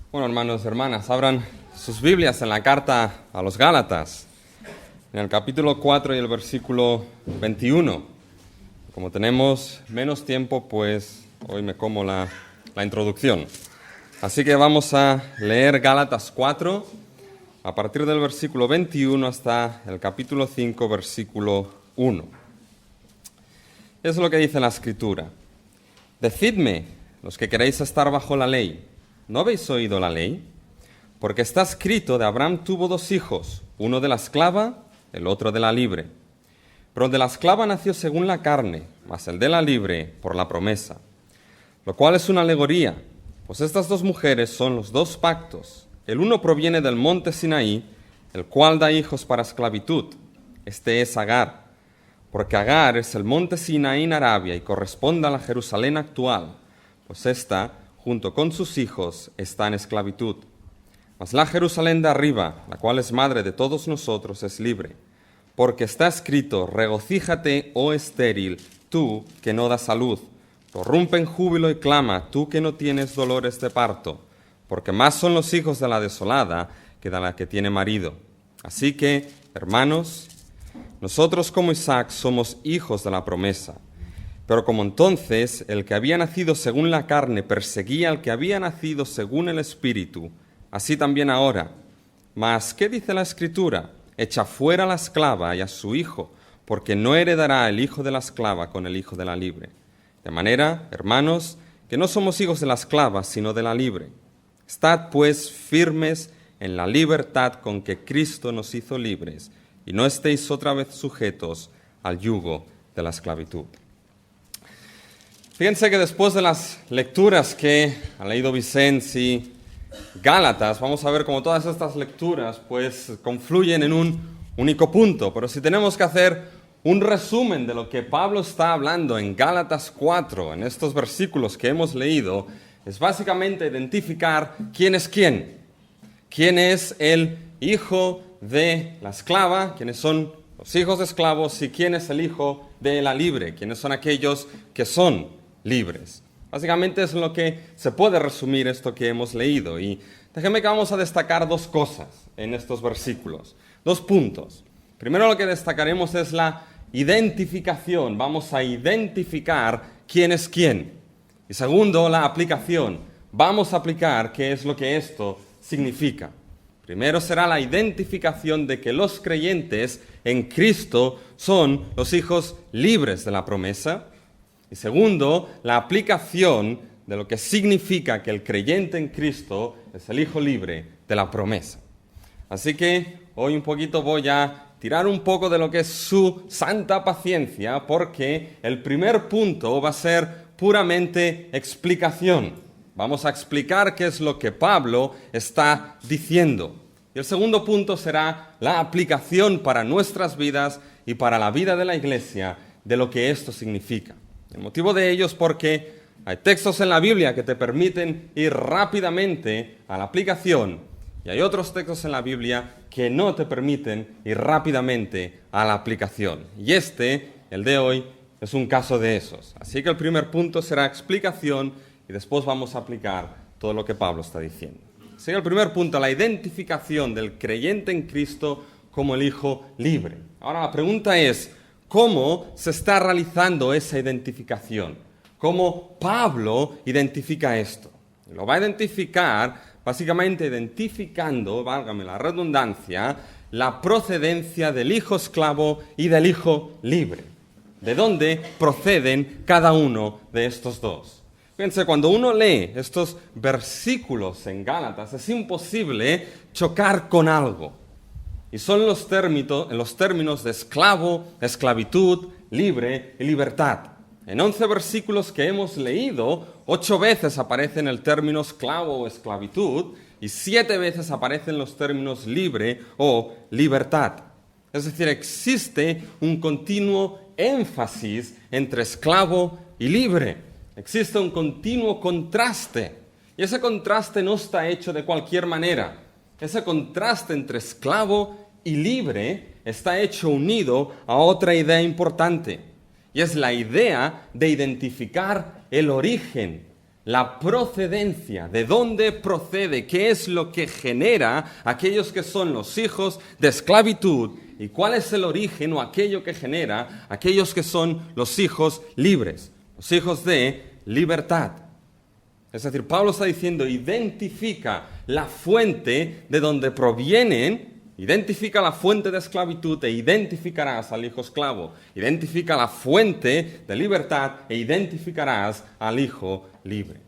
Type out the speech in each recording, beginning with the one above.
Bueno, hermanos y hermanas, abran sus Biblias en la carta a los Gálatas, en el capítulo 4 y el versículo 21. Como tenemos menos tiempo, pues hoy me como la introducción. Así que vamos a leer Gálatas 4, a partir del versículo 21 hasta el capítulo 5, versículo 1. Es lo que dice la Escritura. Decidme, los que queréis estar bajo la ley, ¿no habéis oído la ley? Porque está escrito: de Abraham tuvo 2 hijos, uno de la esclava, el otro de la libre. Pero el de la esclava nació según la carne, mas el de la libre por la promesa. Lo cual es una alegoría, pues estas 2 mujeres son los 2 pactos. El uno proviene del monte Sinaí, el cual da hijos para esclavitud. Este es Agar, porque Agar es el monte Sinaí en Arabia y corresponde a la Jerusalén actual, pues ésta, junto con sus hijos, está en esclavitud. Mas la Jerusalén de arriba, la cual es madre de todos nosotros, es libre. Porque está escrito: regocíjate, oh estéril, tú que no das a luz. Prorrumpe en júbilo y clama, tú que no tienes dolores de parto. Porque más son los hijos de la desolada que de la que tiene marido. Así que, hermanos, nosotros como Isaac somos hijos de la promesa. Pero como entonces el que había nacido según la carne perseguía al que había nacido según el Espíritu, así también ahora. Mas, ¿qué dice la Escritura? Echa fuera a la esclava y a su hijo, porque no heredará el hijo de la esclava con el hijo de la libre. De manera, hermanos, que no somos hijos de la esclava, sino de la libre. Estad, pues, firmes en la libertad con que Cristo nos hizo libres, y no estéis otra vez sujetos al yugo de la esclavitud. Fíjense que después de las lecturas que ha leído Vicente y Gálatas, vamos a ver cómo todas estas lecturas pues confluyen en un único punto. Pero si tenemos que hacer un resumen de lo que Pablo está hablando en Gálatas 4, en estos versículos que hemos leído, es básicamente identificar quién es quién. Quién es el hijo de la esclava, quiénes son los hijos de esclavos y quién es el hijo de la libre, quiénes son aquellos que son libres. Básicamente es lo que se puede resumir esto que hemos leído. Y déjenme que vamos a destacar 2 cosas en estos versículos, 2 puntos. Primero, lo que destacaremos es la identificación. Vamos a identificar quién es quién. Y segundo, la aplicación. Vamos a aplicar qué es lo que esto significa. Primero será la identificación de que los creyentes en Cristo son los hijos libres de la promesa. Y segundo, la aplicación de lo que significa que el creyente en Cristo es el hijo libre de la promesa. Así que hoy un poquito voy a tirar un poco de lo que es su santa paciencia, porque el primer punto va a ser puramente explicación. Vamos a explicar qué es lo que Pablo está diciendo. Y el segundo punto será la aplicación para nuestras vidas y para la vida de la iglesia de lo que esto significa. El motivo de ello es porque hay textos en la Biblia que te permiten ir rápidamente a la aplicación y hay otros textos en la Biblia que no te permiten ir rápidamente a la aplicación. Y el de hoy, es un caso de esos. Así que el primer punto será explicación y después vamos a aplicar todo lo que Pablo está diciendo. Así que el primer punto, la identificación del creyente en Cristo como el hijo libre. Ahora la pregunta es: ¿cómo se está realizando esa identificación? ¿Cómo Pablo identifica esto? Lo va a identificar básicamente identificando, válgame la redundancia, la procedencia del hijo esclavo y del hijo libre. ¿De dónde proceden cada uno de estos 2? Fíjense, cuando uno lee estos versículos en Gálatas, es imposible chocar con algo. Y son los términos de esclavo, esclavitud, libre y libertad. En 11 versículos que hemos leído, 8 veces aparecen el término esclavo o esclavitud y 7 veces aparecen los términos libre o libertad. Es decir, existe un continuo énfasis entre esclavo y libre. Existe un continuo contraste. Y ese contraste no está hecho de cualquier manera. Ese contraste entre esclavo y libre está hecho unido a otra idea importante. Y es la idea de identificar el origen la procedencia, de dónde procede, qué es lo que genera aquellos que son los hijos de esclavitud y cuál es el origen o aquello que genera aquellos que son los hijos libres, los hijos de libertad. Es decir, Pablo está diciendo, identifica la fuente de donde provienen, identifica la fuente de esclavitud e identificarás al hijo esclavo. Identifica la fuente de libertad e identificarás al hijo libre.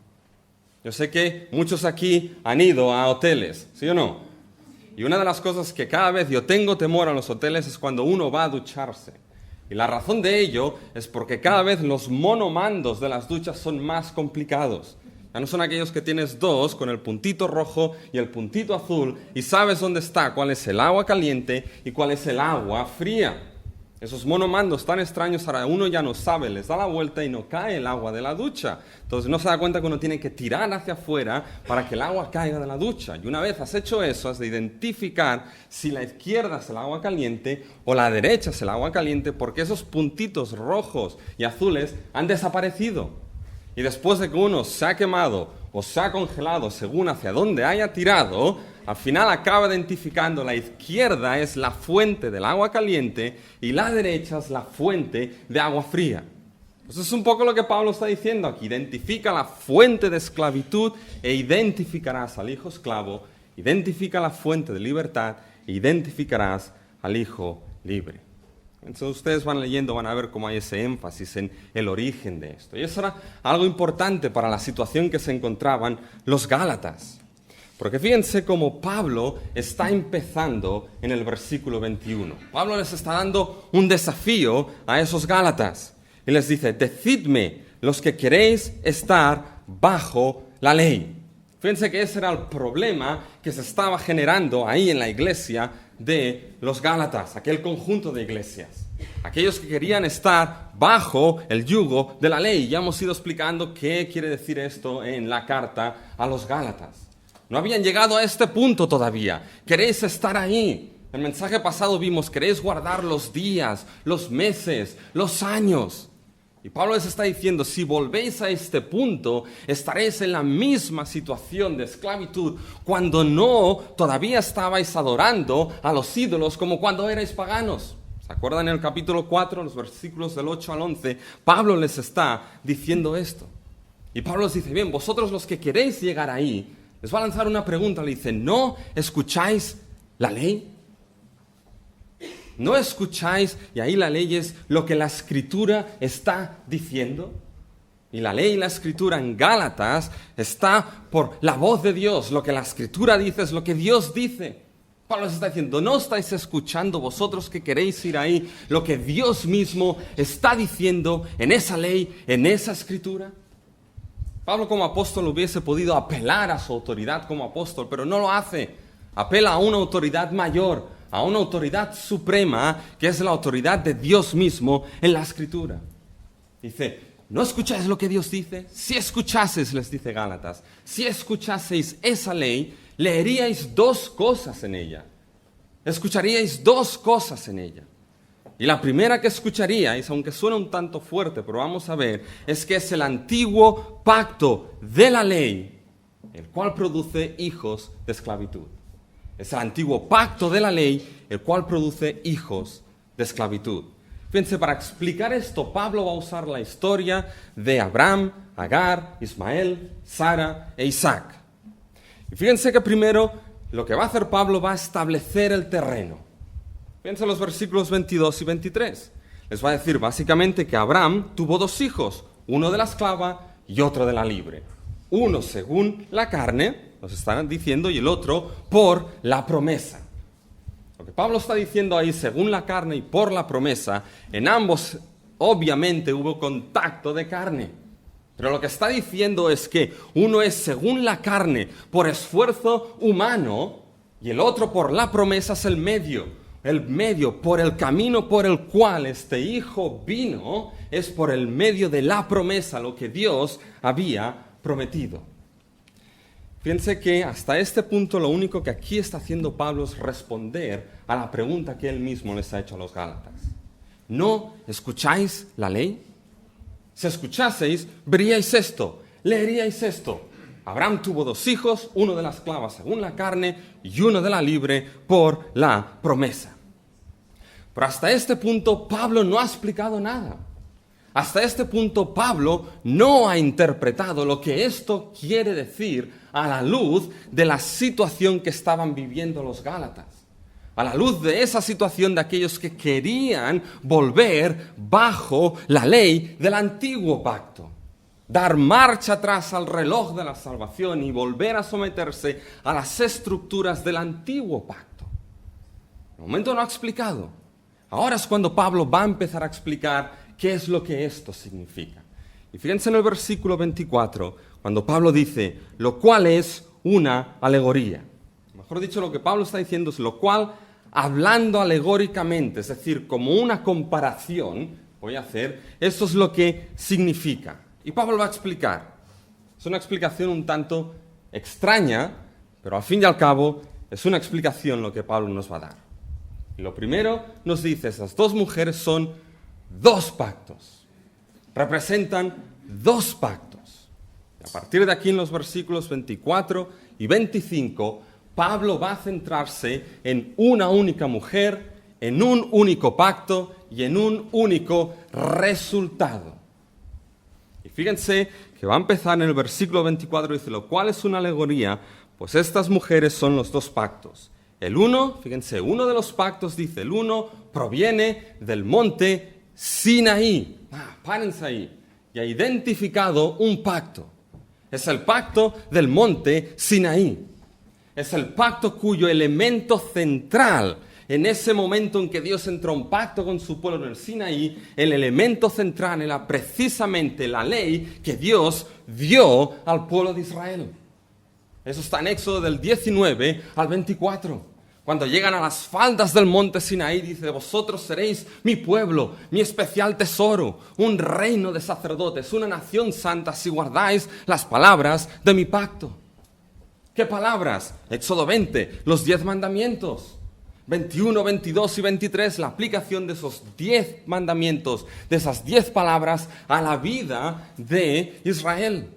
Yo sé que muchos aquí han ido a hoteles, ¿sí o no? Y una de las cosas que cada vez yo tengo temor a los hoteles es cuando uno va a ducharse. Y la razón de ello es porque cada vez los monomandos de las duchas son más complicados. Ya no son aquellos que tienes dos con el puntito rojo y el puntito azul y sabes dónde está, cuál es el agua caliente y cuál es el agua fría. Esos monomandos tan extraños, ahora uno ya no sabe, les da la vuelta y no cae el agua de la ducha. Entonces no se da cuenta que uno tiene que tirar hacia afuera para que el agua caiga de la ducha. Y una vez has hecho eso, has de identificar si la izquierda es el agua caliente o la derecha es el agua caliente, porque esos puntitos rojos y azules han desaparecido. Y después de que uno se ha quemado o se ha congelado según hacia dónde haya tirado, al final acaba identificando la izquierda es la fuente del agua caliente y la derecha es la fuente de agua fría. Eso es un poco lo que Pablo está diciendo aquí. Identifica la fuente de esclavitud e identificarás al hijo esclavo. Identifica la fuente de libertad e identificarás al hijo libre. Entonces ustedes van leyendo, van a ver cómo hay ese énfasis en el origen de esto. Y eso era algo importante para la situación que se encontraban los Gálatas. Porque fíjense cómo Pablo está empezando en el versículo 21. Pablo les está dando un desafío a esos Gálatas. Y les dice, decidme los que queréis estar bajo la ley. Fíjense que ese era el problema que se estaba generando ahí en la iglesia de los Gálatas, aquel conjunto de iglesias. Aquellos que querían estar bajo el yugo de la ley. Ya hemos ido explicando qué quiere decir esto en la carta a los Gálatas. No habían llegado a este punto todavía. Queréis estar ahí. En el mensaje pasado vimos, queréis guardar los días, los meses, los años. Y Pablo les está diciendo, si volvéis a este punto, estaréis en la misma situación de esclavitud cuando no todavía estabais adorando a los ídolos como cuando erais paganos. ¿Se acuerdan en el capítulo 4, los versículos del 8 al 11? Pablo les está diciendo esto. Y Pablo les dice, bien, vosotros los que queréis llegar ahí, les va a lanzar una pregunta, le dice, ¿no escucháis la ley? ¿No escucháis? Y ahí la ley es lo que la Escritura está diciendo. Y la ley y la Escritura en Gálatas está por la voz de Dios. Lo que la Escritura dice es lo que Dios dice. Pablo les está diciendo, ¿no estáis escuchando vosotros que queréis ir ahí lo que Dios mismo está diciendo en esa ley, en esa Escritura? Pablo como apóstol hubiese podido apelar a su autoridad como apóstol, pero no lo hace. Apela a una autoridad mayor, a una autoridad suprema, que es la autoridad de Dios mismo en la Escritura. Dice, ¿no escucháis lo que Dios dice? Si escuchaseis, les dice Gálatas, si escuchaseis esa ley, leeríais dos cosas en ella. Escucharíais dos cosas en ella. Y la primera que escucharíais, aunque suena un tanto fuerte, pero vamos a ver, es que es el antiguo pacto de la ley, el cual produce hijos de esclavitud. Es el antiguo pacto de la ley, el cual produce hijos de esclavitud. Fíjense, para explicar esto, Pablo va a usar la historia de Abraham, Agar, Ismael, Sara e Isaac. Y fíjense que primero lo que va a hacer Pablo va a establecer el terreno. Fíjense los versículos 22 y 23. Les va a decir básicamente que Abraham tuvo dos hijos, uno de la esclava y otro de la libre. Uno según la carne, nos están diciendo, y el otro por la promesa. Lo que Pablo está diciendo ahí, según la carne y por la promesa, en ambos obviamente hubo contacto de carne. Pero lo que está diciendo es que uno es según la carne por esfuerzo humano y el otro por la promesa es el medio por el camino por el cual este hijo vino, es por el medio de la promesa, lo que Dios había prometido. Fíjense que hasta este punto lo único que aquí está haciendo Pablo es responder a la pregunta que él mismo les ha hecho a los Gálatas. ¿No escucháis la ley? Si escuchaseis, veríais esto. leeríais esto. Abraham tuvo 2 hijos, uno de la esclava según la carne y uno de la libre por la promesa. Pero hasta este punto Pablo no ha explicado nada. Hasta este punto Pablo no ha interpretado lo que esto quiere decir a la luz de la situación que estaban viviendo los gálatas. A la luz de esa situación de aquellos que querían volver bajo la ley del antiguo pacto. Dar marcha atrás al reloj de la salvación y volver a someterse a las estructuras del antiguo pacto. De momento no ha explicado. Ahora es cuando Pablo va a empezar a explicar qué es lo que esto significa. Y fíjense en el versículo 24, cuando Pablo dice, lo cual es una alegoría. Mejor dicho, lo que Pablo está diciendo es lo cual, hablando alegóricamente, es decir, como una comparación, voy a hacer, esto es lo que significa. Y Pablo va a explicar. Es una explicación un tanto extraña, pero al fin y al cabo es una explicación lo que Pablo nos va a dar. Y lo primero nos dice, esas 2 mujeres son 2 pactos. Representan 2 pactos. Y a partir de aquí en los versículos 24 y 25, Pablo va a centrarse en una única mujer, en un único pacto y en un único resultado. Y fíjense que va a empezar en el versículo 24, dice, lo cual es una alegoría, pues estas mujeres son los 2 pactos. El uno, fíjense, uno de los pactos, dice, el uno proviene del monte Sinaí. Párense ahí. Y ha identificado un pacto. Es el pacto del monte Sinaí. Es el pacto cuyo elemento central, en ese momento en que Dios entró en pacto con su pueblo en el Sinaí, el elemento central era precisamente la ley que Dios dio al pueblo de Israel. Eso está en Éxodo del 19 al 24. Cuando llegan a las faldas del monte Sinaí, dice, vosotros seréis mi pueblo, mi especial tesoro, un reino de sacerdotes, una nación santa, si guardáis las palabras de mi pacto. ¿Qué palabras? Éxodo 20, los 10 mandamientos. 21, 22 y 23, la aplicación de esos 10 mandamientos, de esas 10 palabras a la vida de Israel.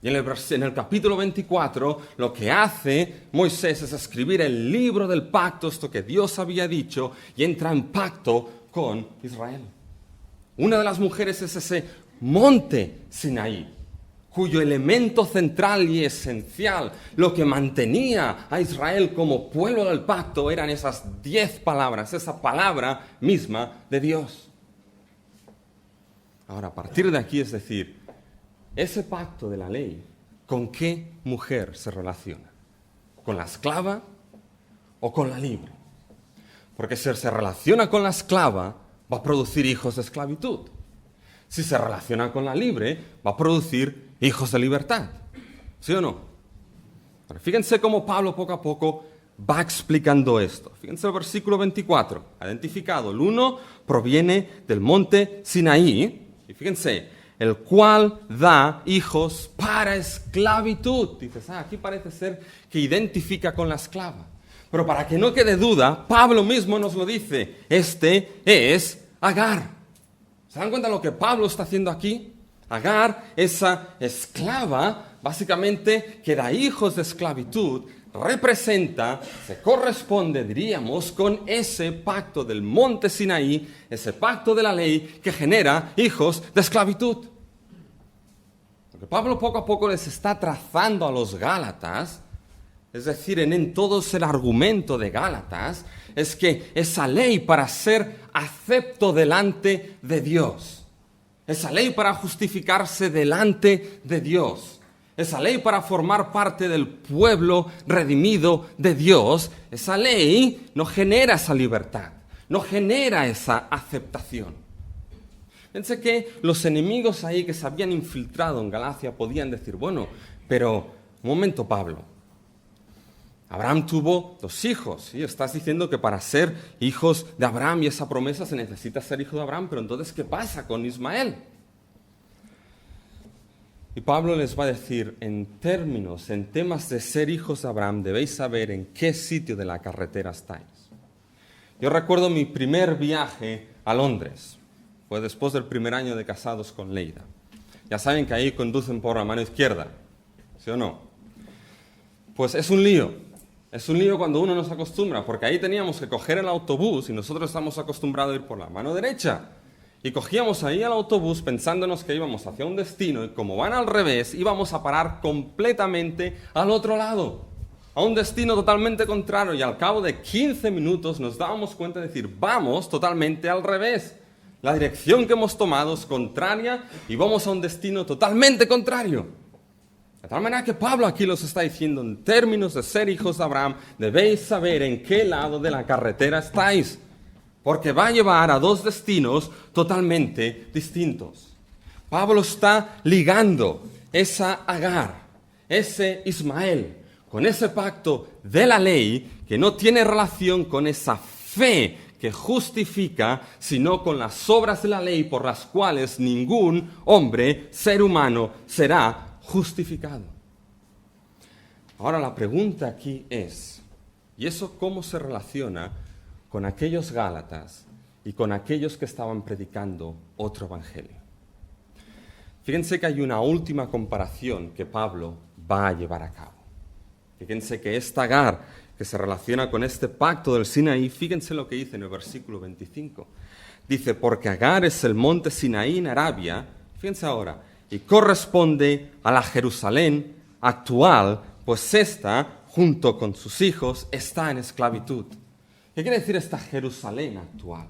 Y en el capítulo 24, lo que hace Moisés es escribir el libro del pacto, esto que Dios había dicho, y entra en pacto con Israel. Una de las mujeres es ese monte Sinaí, cuyo elemento central y esencial, lo que mantenía a Israel como pueblo del pacto, eran esas 10 palabras, esa palabra misma de Dios. Ahora, a partir de aquí, es decir, ese pacto de la ley, ¿con qué mujer se relaciona? ¿Con la esclava o con la libre? Porque si se relaciona con la esclava, va a producir hijos de esclavitud. Si se relaciona con la libre, va a producir hijos de libertad. ¿Sí o no? Ahora, fíjense cómo Pablo poco a poco va explicando esto. Fíjense el versículo 24. Identificado, el uno proviene del monte Sinaí. Y fíjense, el cual da hijos para esclavitud. Dices, aquí parece ser que identifica con la esclava. Pero para que no quede duda, Pablo mismo nos lo dice. Este es Agar. ¿Se dan cuenta de lo que Pablo está haciendo aquí? Agar, esa esclava, básicamente, que da hijos de esclavitud, representa, se corresponde, diríamos, con ese pacto del monte Sinaí, ese pacto de la ley que genera hijos de esclavitud. Lo que Pablo poco a poco les está trazando a los Gálatas, es decir, en todo el argumento de Gálatas, es que esa ley para ser acepto delante de Dios, esa ley para justificarse delante de Dios, esa ley para formar parte del pueblo redimido de Dios, esa ley no genera esa libertad, no genera esa aceptación. Pensé que los enemigos ahí que se habían infiltrado en Galacia podían decir, bueno, pero un momento, Pablo, Abraham tuvo 2 hijos, y estás diciendo que para ser hijos de Abraham y esa promesa se necesita ser hijo de Abraham, pero entonces, ¿qué pasa con Ismael? Y Pablo les va a decir, en temas de ser hijos de Abraham, debéis saber en qué sitio de la carretera estáis. Yo recuerdo mi primer viaje a Londres, fue después del primer año de casados con Leida. ya saben que ahí conducen por la mano izquierda, ¿sí o no? Pues es un lío cuando uno no se acostumbra, porque ahí teníamos que coger el autobús y nosotros estamos acostumbrados a ir por la mano derecha. Y cogíamos ahí el autobús pensándonos que íbamos hacia un destino y como van al revés, íbamos a parar completamente al otro lado, a un destino totalmente contrario, y al cabo de 15 minutos nos dábamos cuenta de decir, vamos totalmente al revés. La dirección que hemos tomado es contraria y vamos a un destino totalmente contrario. De tal manera que Pablo aquí los está diciendo, en términos de ser hijos de Abraham, debéis saber en qué lado de la carretera estáis, porque va a llevar a dos destinos totalmente distintos. Pablo está ligando esa Agar, ese Ismael, con ese pacto de la ley que no tiene relación con esa fe que justifica, sino con las obras de la ley por las cuales ningún hombre, ser humano, será justificado. Ahora la pregunta aquí es, ¿y eso cómo se relaciona con aquellos Gálatas y con aquellos que estaban predicando otro evangelio? Fíjense que hay una última comparación que Pablo va a llevar a cabo. Fíjense que esta Agar, que se relaciona con este pacto del Sinaí, fíjense lo que dice en el versículo 25. Dice, porque Agar es el monte Sinaí en Arabia, fíjense ahora, y corresponde a la Jerusalén actual, pues esta, junto con sus hijos, está en esclavitud. ¿Qué quiere decir esta Jerusalén actual?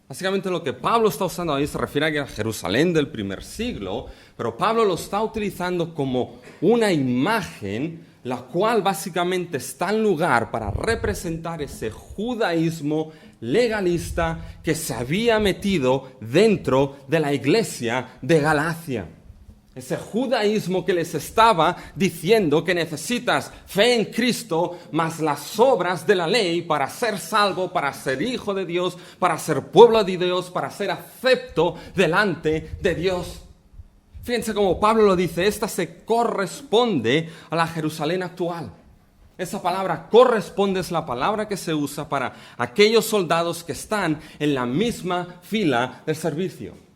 Básicamente lo que Pablo está usando ahí se refiere a la Jerusalén del primer siglo, pero Pablo lo está utilizando como una imagen, la cual básicamente está en lugar para representar ese judaísmo legalista que se había metido dentro de la iglesia de Galacia. Ese judaísmo que les estaba diciendo que necesitas fe en Cristo más las obras de la ley para ser salvo, para ser hijo de Dios, para ser pueblo de Dios, para ser acepto delante de Dios. Fíjense cómo Pablo lo dice, esta se corresponde a la Jerusalén actual. Esa palabra corresponde es la palabra que se usa para aquellos soldados que están en la misma fila del servicio.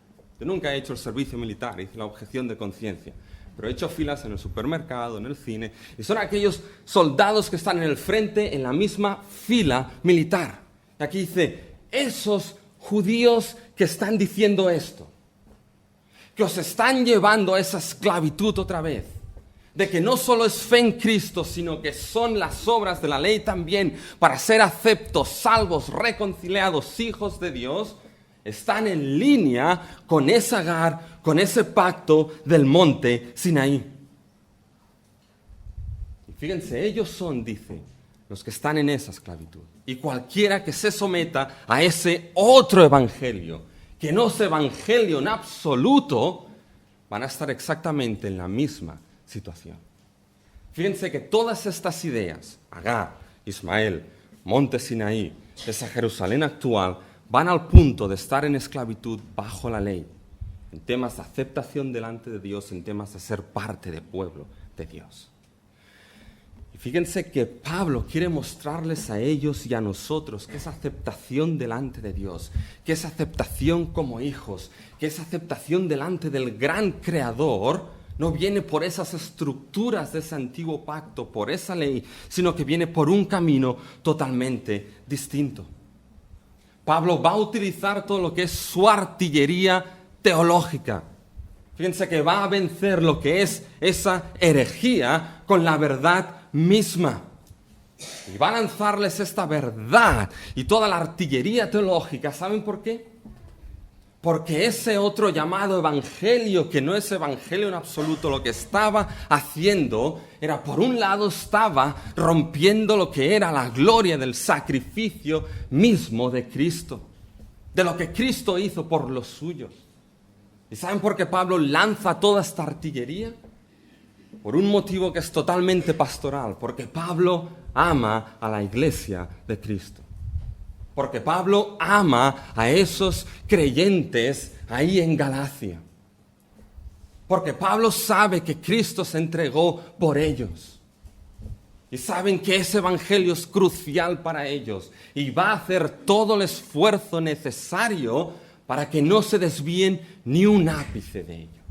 Yo nunca he hecho el servicio militar, hice la objeción de conciencia, pero he hecho filas en el supermercado, en el cine, y son aquellos soldados que están en el frente, en la misma fila militar. Y aquí dice, esos judíos que están diciendo esto, que os están llevando a esa esclavitud otra vez, de que no solo es fe en Cristo, sino que son las obras de la ley también para ser aceptos, salvos, reconciliados, hijos de Dios, están en línea con esa Agar, con ese pacto del monte Sinaí. Y fíjense, ellos son, dice, los que están en esa esclavitud. Y cualquiera que se someta a ese otro evangelio, que no es evangelio en absoluto, van a estar exactamente en la misma situación. Fíjense que todas estas ideas, Agar, Ismael, monte Sinaí, esa Jerusalén actual, van al punto de estar en esclavitud bajo la ley, en temas de aceptación delante de Dios, en temas de ser parte del pueblo de Dios. Y fíjense que Pablo quiere mostrarles a ellos y a nosotros que esa aceptación delante de Dios, que esa aceptación como hijos, que esa aceptación delante del gran Creador, no viene por esas estructuras de ese antiguo pacto, por esa ley, sino que viene por un camino totalmente distinto. Pablo va a utilizar todo lo que es su artillería teológica. Fíjense que va a vencer lo que es esa herejía con la verdad misma. Y va a lanzarles esta verdad y toda la artillería teológica. ¿Saben por qué? Porque ese otro llamado evangelio, que no es evangelio en absoluto, lo que estaba haciendo era, por un lado, estaba rompiendo lo que era la gloria del sacrificio mismo de Cristo, de lo que Cristo hizo por los suyos. ¿Y saben por qué Pablo lanza toda esta artillería? Por un motivo que es totalmente pastoral, porque Pablo ama a la iglesia de Cristo. Porque Pablo ama a esos creyentes ahí en Galacia. Porque Pablo sabe que Cristo se entregó por ellos. Y saben que ese evangelio es crucial para ellos. Y va a hacer todo el esfuerzo necesario para que no se desvíen ni un ápice de ello.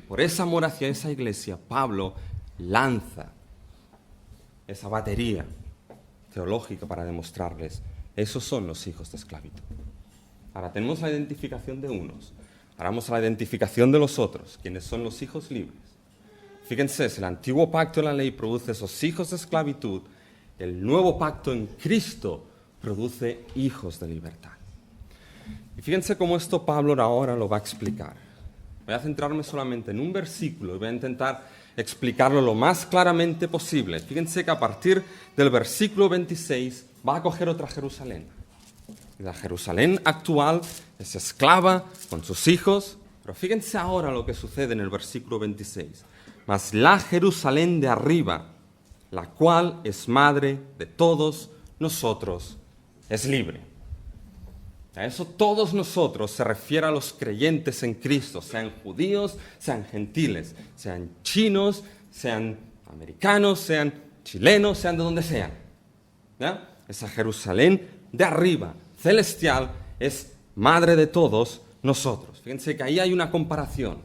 por ese amor hacia esa iglesia, Pablo lanza esa batería teológica para demostrarles, esos son los hijos de esclavitud. Ahora tenemos la identificación de unos, ahora vamos a la identificación de los otros, quienes son los hijos libres. Fíjense, si el antiguo pacto de la ley produce esos hijos de esclavitud, el nuevo pacto en Cristo produce hijos de libertad. Y fíjense cómo esto Pablo ahora lo va a explicar. Voy a centrarme solamente en un versículo y voy a intentar explicarlo lo más claramente posible. Fíjense que a partir del versículo 26 va a coger otra Jerusalén. La Jerusalén actual es esclava con sus hijos, pero fíjense ahora lo que sucede en el versículo 26. Mas la Jerusalén de arriba, la cual es madre de todos nosotros, es libre. A eso todos nosotros se refiere a los creyentes en Cristo, sean judíos, sean gentiles, sean chinos, sean americanos, sean chilenos, sean de donde sean. ¿Ya? Esa Jerusalén de arriba, celestial, es madre de todos nosotros. Fíjense que ahí hay una comparación.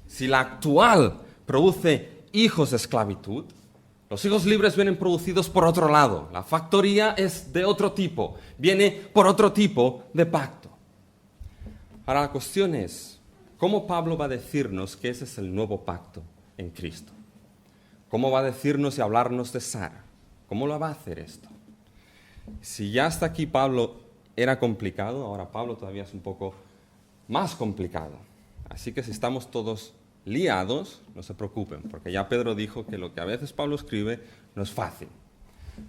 Si la actual produce hijos de esclavitud, los hijos libres vienen producidos por otro lado. La factoría es de otro tipo, viene por otro tipo de pacto. Ahora la cuestión es, ¿cómo Pablo va a decirnos que ese es el nuevo pacto en Cristo? ¿Cómo va a decirnos y hablarnos de Sara? ¿Cómo lo va a hacer esto? Si ya hasta aquí Pablo era complicado, ahora Pablo todavía es un poco más complicado. Así que si estamos todos liados, no se preocupen, porque ya Pedro dijo que lo que a veces Pablo escribe no es fácil.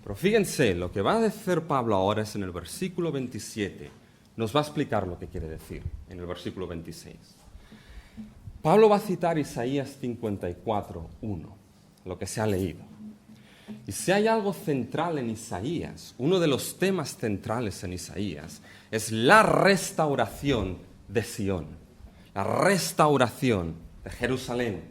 Pero fíjense, lo que va a decir Pablo ahora es en el versículo 27. Nos va a explicar lo que quiere decir en el versículo 26. Pablo va a citar Isaías 54:1, lo que se ha leído. Y si hay algo central en Isaías, uno de los temas centrales en Isaías, es la restauración de Sión, la restauración de Jerusalén.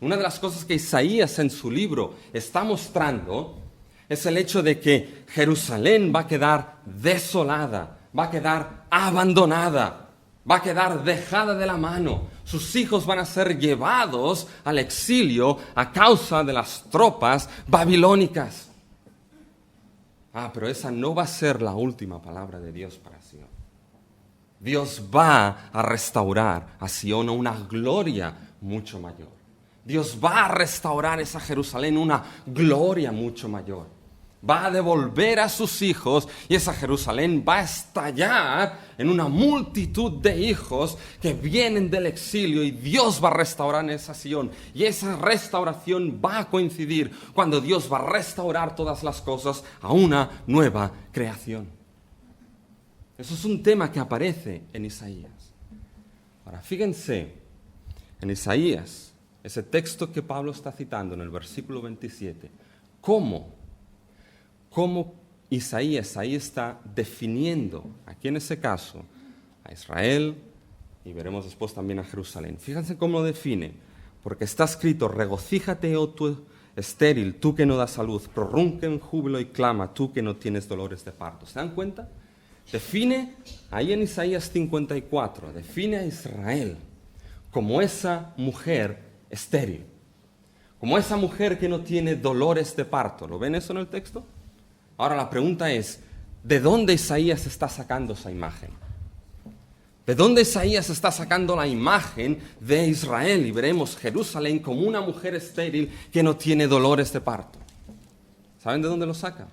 Una de las cosas que Isaías en su libro está mostrando es el hecho de que Jerusalén va a quedar desolada, va a quedar abandonada, va a quedar dejada de la mano. Sus hijos van a ser llevados al exilio a causa de las tropas babilónicas. Pero esa no va a ser la última palabra de Dios para Sion. Dios va a restaurar a Sion a una gloria mucho mayor. Dios va a restaurar esa Jerusalén a una gloria mucho mayor. Va a devolver a sus hijos y esa Jerusalén va a estallar en una multitud de hijos que vienen del exilio y Dios va a restaurar esa Sion. Y esa restauración va a coincidir cuando Dios va a restaurar todas las cosas a una nueva creación. Eso es un tema que aparece en Isaías. Ahora, fíjense, en Isaías, ese texto que Pablo está citando en el versículo 27, ¿cómo Isaías ahí está definiendo, aquí en ese caso, a Israel y veremos después también a Jerusalén? Fíjense cómo lo define, porque está escrito, regocíjate, oh tú estéril, tú que no das a luz, prorrumpe en júbilo y clama, tú que no tienes dolores de parto. ¿Se dan cuenta? Define, ahí en Isaías 54, define a Israel como esa mujer estéril, como esa mujer que no tiene dolores de parto. ¿Lo ven eso en el texto? Ahora la pregunta es, ¿de dónde Isaías está sacando esa imagen? ¿De dónde Isaías está sacando la imagen de Israel? Y veremos Jerusalén como una mujer estéril que no tiene dolores de parto. ¿Saben de dónde lo saca?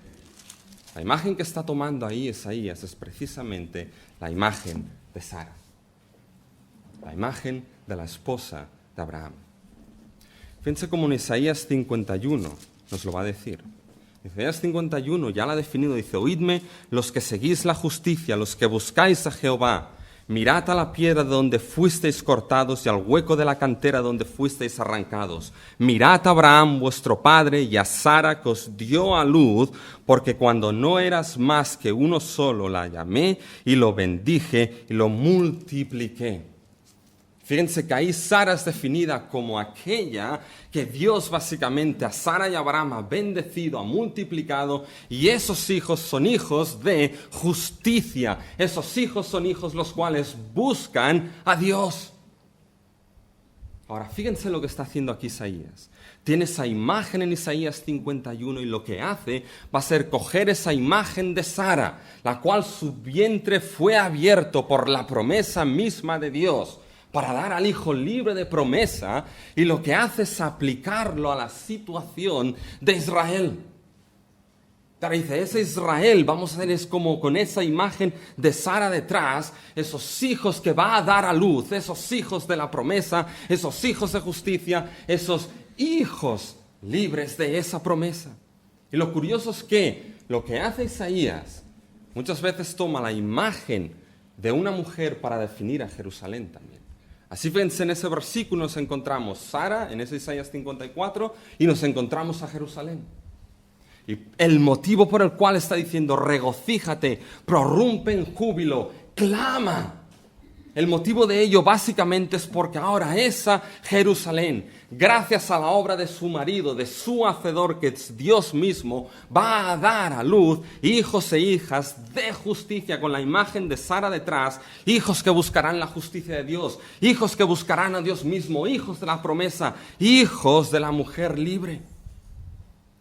La imagen que está tomando ahí Isaías es precisamente la imagen de Sara, la imagen de la esposa de Abraham. Fíjense cómo en Isaías 51 nos lo va a decir. Isaías 51 ya la ha definido, dice, oídme los que seguís la justicia, los que buscáis a Jehová. Mirad a la piedra de donde fuisteis cortados y al hueco de la cantera donde fuisteis arrancados. Mirad a Abraham vuestro padre y a Sara que os dio a luz, porque cuando no eras más que uno solo la llamé y lo bendije y lo multipliqué. Fíjense que ahí Sara es definida como aquella que Dios básicamente a Sara y a Abraham ha bendecido, ha multiplicado, y esos hijos son hijos de justicia. Esos hijos son hijos los cuales buscan a Dios. Ahora, fíjense lo que está haciendo aquí Isaías. Tiene esa imagen en Isaías 51 y lo que hace va a ser coger esa imagen de Sara, la cual su vientre fue abierto por la promesa misma de Dios para dar al hijo libre de promesa, y lo que hace es aplicarlo a la situación de Israel. Ahora dice, ese Israel, vamos a ver, es como con esa imagen de Sara detrás, esos hijos que va a dar a luz, esos hijos de la promesa, esos hijos de justicia, esos hijos libres de esa promesa. Y lo curioso es que lo que hace Isaías muchas veces toma la imagen de una mujer para definir a Jerusalén también. Así fíjense, en ese versículo nos encontramos Sara, en ese Isaías 54, y nos encontramos a Jerusalén. Y el motivo por el cual está diciendo, regocíjate, prorrumpe en júbilo, clama. El motivo de ello básicamente es porque ahora esa Jerusalén, gracias a la obra de su marido, de su hacedor, que es Dios mismo, va a dar a luz hijos e hijas de justicia con la imagen de Sara detrás, hijos que buscarán la justicia de Dios, hijos que buscarán a Dios mismo, hijos de la promesa, hijos de la mujer libre.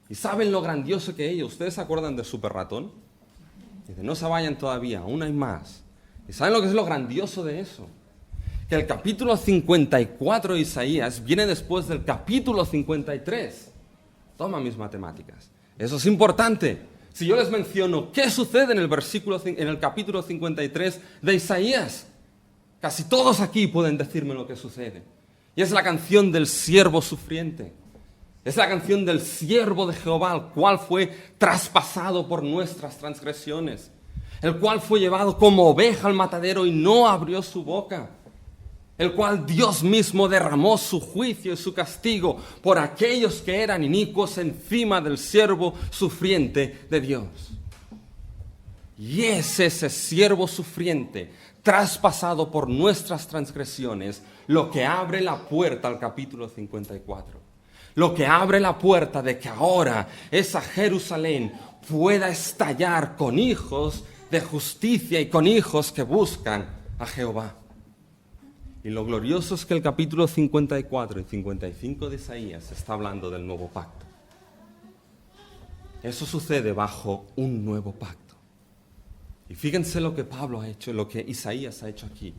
¿Y saben lo grandioso que ellos? ¿Ustedes se acuerdan de Super Ratón? Dice, no se vayan todavía, aún hay más. ¿Y saben lo que es lo grandioso de eso? Que el capítulo 54 de Isaías viene después del capítulo 53. Toma mis matemáticas. Eso es importante. Si yo les menciono qué sucede en el capítulo 53 de Isaías, casi todos aquí pueden decirme lo que sucede. Y es la canción del siervo sufriente. Es la canción del siervo de Jehová, el cual fue traspasado por nuestras transgresiones, el cual fue llevado como oveja al matadero y no abrió su boca, el cual Dios mismo derramó su juicio y su castigo por aquellos que eran inicuos encima del siervo sufriente de Dios. Y es ese siervo sufriente, traspasado por nuestras transgresiones, lo que abre la puerta al capítulo 54. Lo que abre la puerta de que ahora esa Jerusalén pueda estallar con hijos de justicia y con hijos que buscan a Jehová. Y lo glorioso es que el capítulo 54 y 55 de Isaías está hablando del nuevo pacto. Eso sucede bajo un nuevo pacto. Y fíjense lo que Pablo ha hecho, lo que Isaías ha hecho aquí.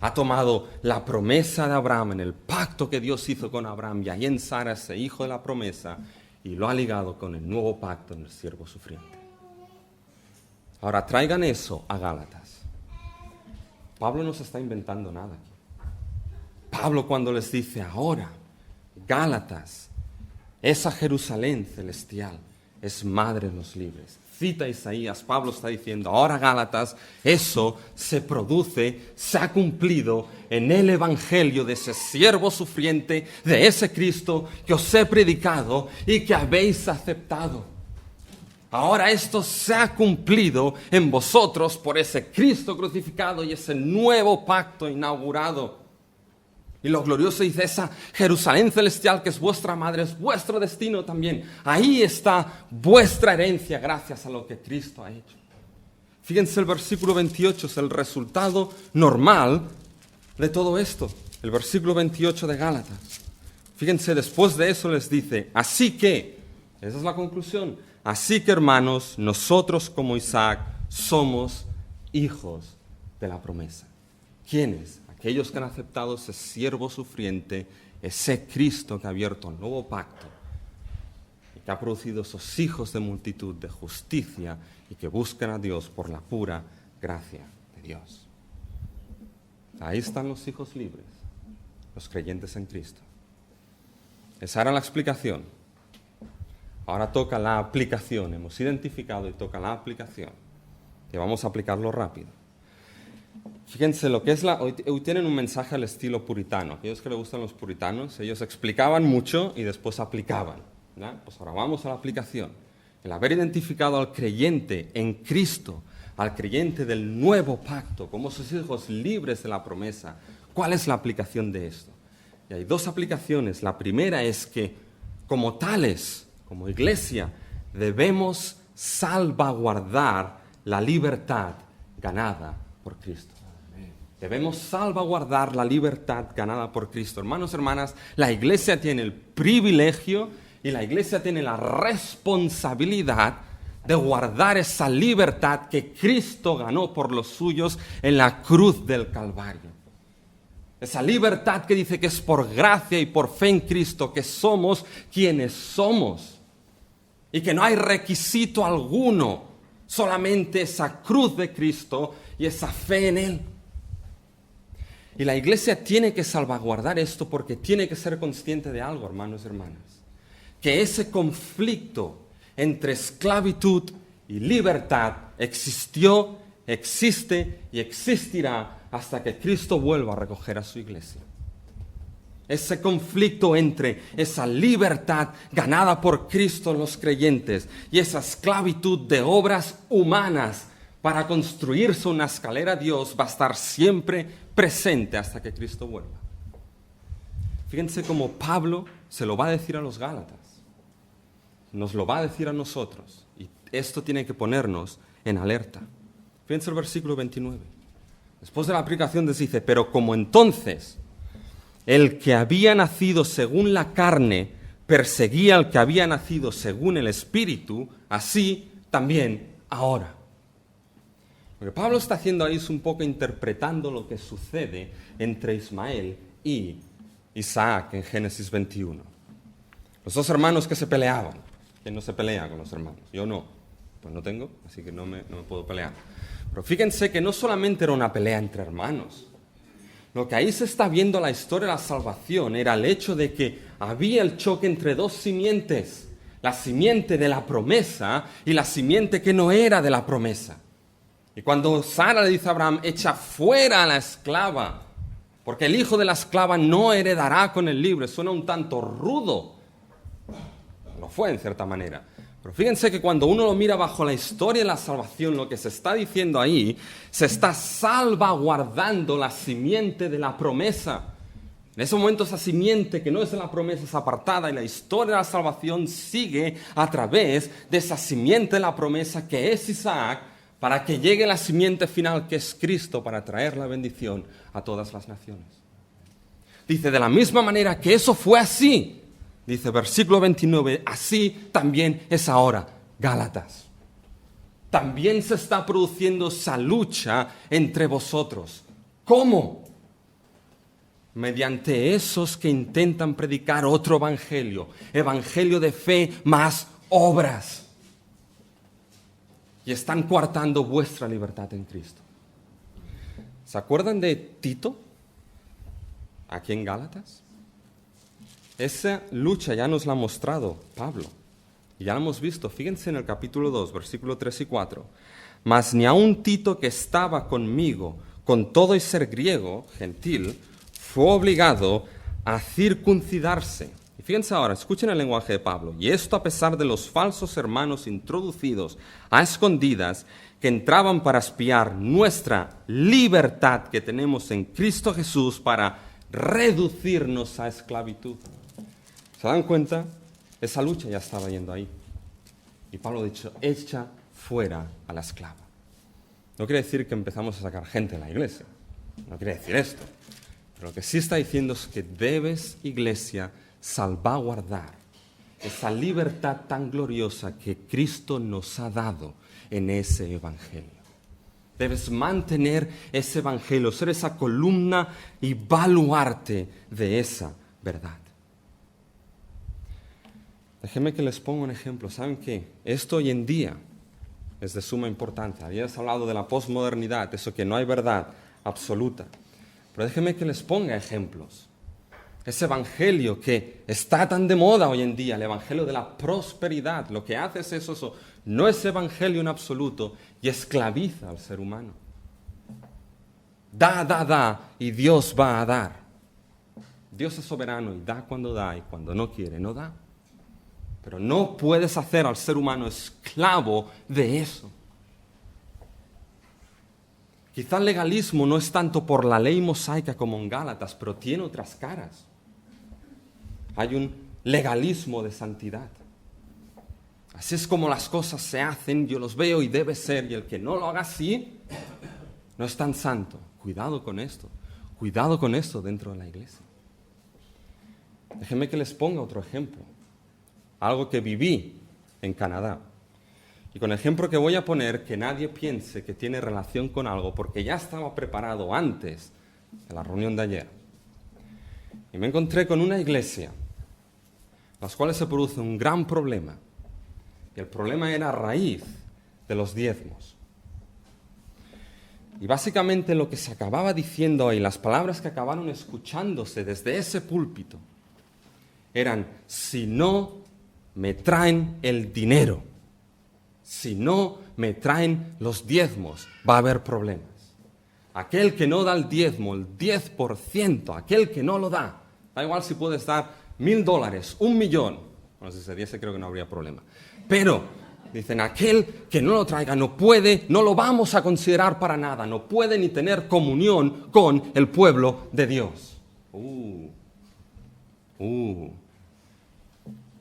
Ha tomado la promesa de Abraham en el pacto que Dios hizo con Abraham y ahí en Sara, ese hijo de la promesa, y lo ha ligado con el nuevo pacto en el siervo sufriente. Ahora traigan eso a Gálatas. Pablo no se está inventando nada aquí. Pablo, cuando les dice ahora, Gálatas, esa Jerusalén celestial es madre de los libres. Cita Isaías, Pablo está diciendo, ahora Gálatas, eso se produce, se ha cumplido en el evangelio de ese siervo sufriente, de ese Cristo que os he predicado y que habéis aceptado. Ahora esto se ha cumplido en vosotros por ese Cristo crucificado y ese nuevo pacto inaugurado. Y lo glorioso dice, esa Jerusalén celestial que es vuestra madre, es vuestro destino también. Ahí está vuestra herencia gracias a lo que Cristo ha hecho. Fíjense, el versículo 28 es el resultado normal de todo esto. El versículo 28 de Gálatas. Fíjense, después de eso les dice, así que, esa es la conclusión, así que hermanos, nosotros como Isaac somos hijos de la promesa. ¿Quiénes? Aquellos que han aceptado ese siervo sufriente, ese Cristo que ha abierto un nuevo pacto y que ha producido esos hijos de multitud de justicia y que buscan a Dios por la pura gracia de Dios. Ahí están los hijos libres, los creyentes en Cristo. Esa era la explicación. Ahora toca la aplicación. Hemos identificado y toca la aplicación. Y vamos a aplicarlo rápido. Fíjense lo que es hoy tienen un mensaje al estilo puritano. Aquellos que les gustan los puritanos, ellos explicaban mucho y después aplicaban, ¿no? Pues ahora vamos a la aplicación. El haber identificado al creyente en Cristo, al creyente del nuevo pacto, como sus hijos libres de la promesa, ¿cuál es la aplicación de esto? Y hay dos aplicaciones. La primera es que, como tales, como iglesia, debemos salvaguardar la libertad ganada por Cristo. Debemos salvaguardar la libertad ganada por Cristo. Hermanos, hermanas, la iglesia tiene el privilegio y la iglesia tiene la responsabilidad de guardar esa libertad que Cristo ganó por los suyos en la cruz del Calvario. Esa libertad que dice que es por gracia y por fe en Cristo que somos quienes somos. Y que no hay requisito alguno, solamente esa cruz de Cristo y esa fe en Él. Y la iglesia tiene que salvaguardar esto porque tiene que ser consciente de algo, hermanos y hermanas. Que ese conflicto entre esclavitud y libertad existió, existe y existirá hasta que Cristo vuelva a recoger a su iglesia. Ese conflicto entre esa libertad ganada por Cristo en los creyentes y esa esclavitud de obras humanas para construirse una escalera a Dios va a estar siempre presente hasta que Cristo vuelva. Fíjense cómo Pablo se lo va a decir a los Gálatas. Nos lo va a decir a nosotros. Y esto tiene que ponernos en alerta. Fíjense el versículo 29. Después de la aplicación dice, pero como entonces el que había nacido según la carne perseguía al que había nacido según el Espíritu, así también ahora. Lo que Pablo está haciendo ahí es un poco interpretando lo que sucede entre Ismael y Isaac en Génesis 21. Los dos hermanos que se peleaban. ¿Quién no se pelea con los hermanos? Yo no. Pues no tengo, así que no me puedo pelear. Pero fíjense que no solamente era una pelea entre hermanos. Lo que ahí se está viendo la historia de la salvación era el hecho de que había el choque entre dos simientes. La simiente de la promesa y la simiente que no era de la promesa. Y cuando Sara le dice a Abraham, echa fuera a la esclava, porque el hijo de la esclava no heredará con el libre, suena un tanto rudo. Lo fue en cierta manera. Pero fíjense que cuando uno lo mira bajo la historia de la salvación, lo que se está diciendo ahí, se está salvaguardando la simiente de la promesa. En ese momento esa simiente que no es de la promesa es apartada y la historia de la salvación sigue a través de esa simiente de la promesa que es Isaac, para que llegue la simiente final que es Cristo para traer la bendición a todas las naciones. Dice, de la misma manera que eso fue así, dice versículo 29, así también es ahora, Gálatas. También se está produciendo esa lucha entre vosotros. ¿Cómo? Mediante esos que intentan predicar otro evangelio, evangelio de fe más obras. Y están coartando vuestra libertad en Cristo. ¿Se acuerdan de Tito? Aquí en Gálatas. Esa lucha ya nos la ha mostrado Pablo. Y ya la hemos visto. Fíjense en el capítulo 2, versículos 3 y 4. Mas ni aun Tito, que estaba conmigo, con todo y ser griego, gentil, fue obligado a circuncidarse. Y fíjense ahora, escuchen el lenguaje de Pablo. Y esto a pesar de los falsos hermanos introducidos a escondidas que entraban para espiar nuestra libertad que tenemos en Cristo Jesús para reducirnos a esclavitud. ¿Se dan cuenta? Esa lucha ya estaba yendo ahí. Y Pablo ha dicho, echa fuera a la esclava. No quiere decir que empezamos a sacar gente de la iglesia. No quiere decir esto. Pero lo que sí está diciendo es que debes, iglesia, salvaguardar esa libertad tan gloriosa que Cristo nos ha dado en ese evangelio. Debes mantener ese evangelio, ser esa columna y baluarte de esa verdad. Déjenme que les ponga un ejemplo. ¿Saben qué? Esto hoy en día es de suma importancia. Habías hablado de la posmodernidad, eso que no hay verdad absoluta. Pero déjenme que les ponga ejemplos. Ese evangelio que está tan de moda hoy en día, el evangelio de la prosperidad, lo que hace es eso, no es evangelio en absoluto y esclaviza al ser humano. Da, y Dios va a dar. Dios es soberano y da, y cuando no quiere, no da. Pero no puedes hacer al ser humano esclavo de eso. Quizá el legalismo no es tanto por la ley mosaica como en Gálatas, pero tiene otras caras. Hay un legalismo de santidad. Así es como las cosas se hacen, yo los veo y debe ser, y el que no lo haga así, no es tan santo. cuidado con esto dentro de la iglesia. Déjenme que les ponga otro ejemplo, algo que viví en Canadá. Y con el ejemplo que voy a poner, que nadie piense que tiene relación con algo, porque ya estaba preparado antes de la reunión de ayer. Y me encontré con una iglesia, en las cuales se produce un gran problema. Y el problema era a raíz de los diezmos. Y básicamente lo que se acababa diciendo ahí, las palabras que acabaron escuchándose desde ese púlpito, eran: si no me traen el dinero, si no me traen los diezmos, va a haber problemas. Aquel que no da el diezmo, el 10%, aquel que no lo da igual si puedes dar $1,000, $1,000,000. Bueno, si se diese creo que no habría problema. Pero, dicen, aquel que no lo traiga no puede, no lo vamos a considerar para nada, no puede ni tener comunión con el pueblo de Dios.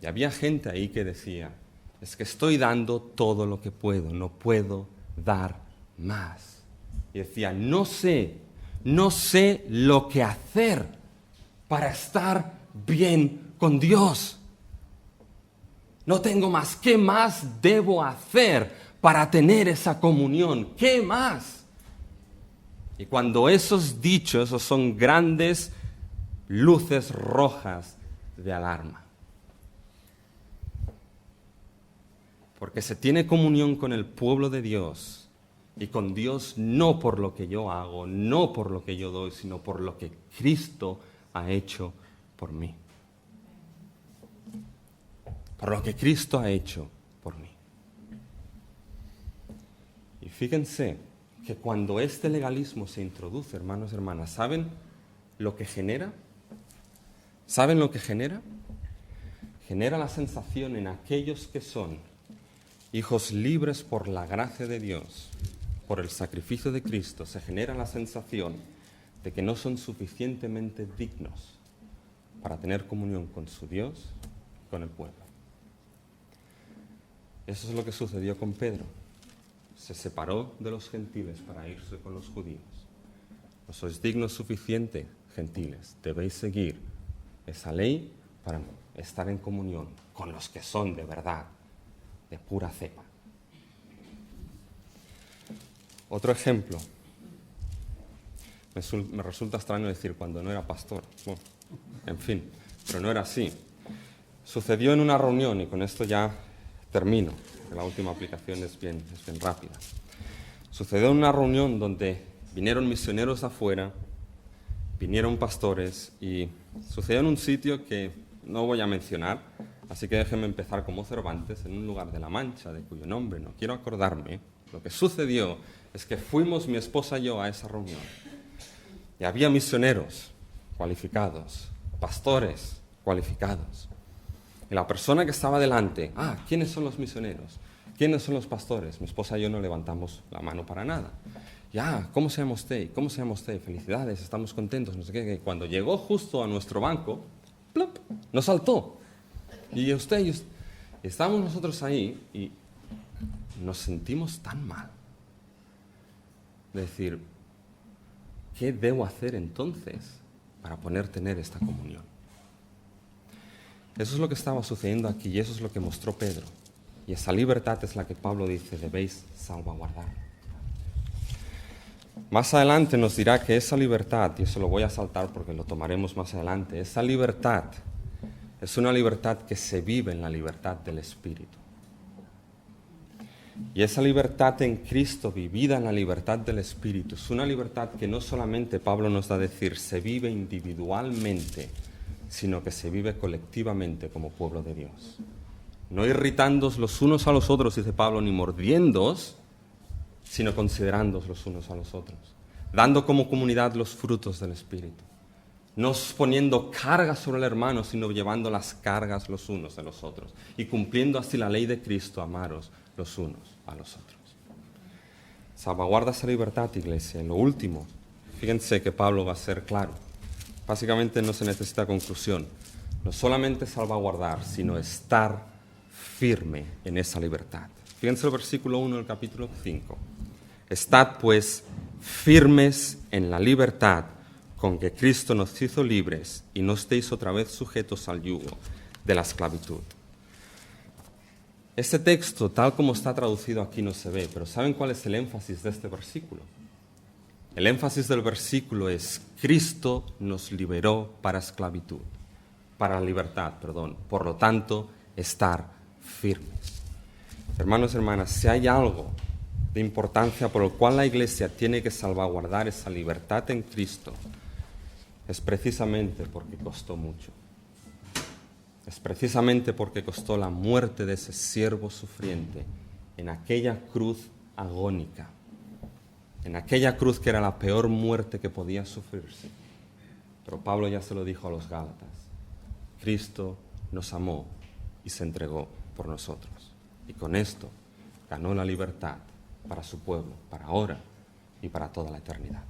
Y había gente ahí que decía: es que estoy dando todo lo que puedo, no puedo dar más. Y decía: no sé lo que hacer para estar bien con Dios. No tengo más. ¿Qué más debo hacer para tener esa comunión? ¿Qué más? Y cuando esos dichos, esos son grandes luces rojas de alarma. Porque se tiene comunión con el pueblo de Dios y con Dios no por lo que yo hago, no por lo que yo doy, sino por lo que Cristo ha hecho por mí. Por lo que Cristo ha hecho por mí. Y fíjense que cuando este legalismo se introduce, hermanos y hermanas, ¿saben lo que genera? ¿Saben lo que genera? Genera la sensación en aquellos que son hijos libres por la gracia de Dios, por el sacrificio de Cristo, se genera la sensación de que no son suficientemente dignos para tener comunión con su Dios y con el pueblo. Eso es lo que sucedió con Pedro. Se separó de los gentiles para irse con los judíos. No sois dignos suficiente, gentiles. Debéis seguir esa ley para estar en comunión con los que son de verdad, de pura cepa. Otro ejemplo. Me resulta extraño decir cuando no era pastor. Bueno, en fin, pero no era así. Sucedió en una reunión, y con esto ya termino, porque la última aplicación es bien rápida. Sucedió en una reunión donde vinieron misioneros de afuera, vinieron pastores, y sucedió en un sitio que no voy a mencionar, así que déjenme empezar como Cervantes, en un lugar de La Mancha, de cuyo nombre no quiero acordarme. Lo que sucedió es que fuimos mi esposa y yo a esa reunión. Y había misioneros cualificados, pastores cualificados. Y la persona que estaba delante, ¿quiénes son los misioneros? ¿Quiénes son los pastores? Mi esposa y yo no levantamos la mano para nada. ¿Cómo se llama usted? ¿Cómo se llama usted? Felicidades, estamos contentos, no sé qué. Y cuando llegó justo a nuestro banco, ¡plop!, nos saltó. Y usted, estábamos nosotros ahí y nos sentimos tan mal. De decir, ¿qué debo hacer entonces para poder tener esta comunión? Eso es lo que estaba sucediendo aquí y eso es lo que mostró Pedro. Y esa libertad es la que Pablo dice, debéis salvaguardar. Más adelante nos dirá que esa libertad, y eso lo voy a saltar porque lo tomaremos más adelante, esa libertad es una libertad que se vive en la libertad del Espíritu. Y esa libertad en Cristo, vivida en la libertad del Espíritu, es una libertad que no solamente, Pablo nos da a decir, se vive individualmente, sino que se vive colectivamente como pueblo de Dios. No irritándoos los unos a los otros, dice Pablo, ni mordiéndoos, sino considerándoos los unos a los otros, dando como comunidad los frutos del Espíritu. No poniendo cargas sobre el hermano, sino llevando las cargas los unos de los otros, y cumpliendo así la ley de Cristo, amaros los unos a los otros. Salvaguarda esa libertad, iglesia. Y lo último, fíjense que Pablo va a ser claro. Básicamente no se necesita conclusión. No solamente salvaguardar, sino estar firme en esa libertad. Fíjense el versículo 1 del capítulo 5. Estad pues firmes en la libertad con que Cristo nos hizo libres y no estéis otra vez sujetos al yugo de la esclavitud. Este texto, tal como está traducido aquí, no se ve, pero ¿saben cuál es el énfasis de este versículo? El énfasis del versículo es: Cristo nos liberó para esclavitud, para libertad, perdón. Por lo tanto, estar firmes. Hermanos y hermanas, si hay algo de importancia por el cual la Iglesia tiene que salvaguardar esa libertad en Cristo, es precisamente porque costó mucho. Es precisamente porque costó la muerte de ese siervo sufriente en aquella cruz agónica, en aquella cruz que era la peor muerte que podía sufrirse. Pero Pablo ya se lo dijo a los Gálatas: Cristo nos amó y se entregó por nosotros. Y con esto ganó la libertad para su pueblo, para ahora y para toda la eternidad.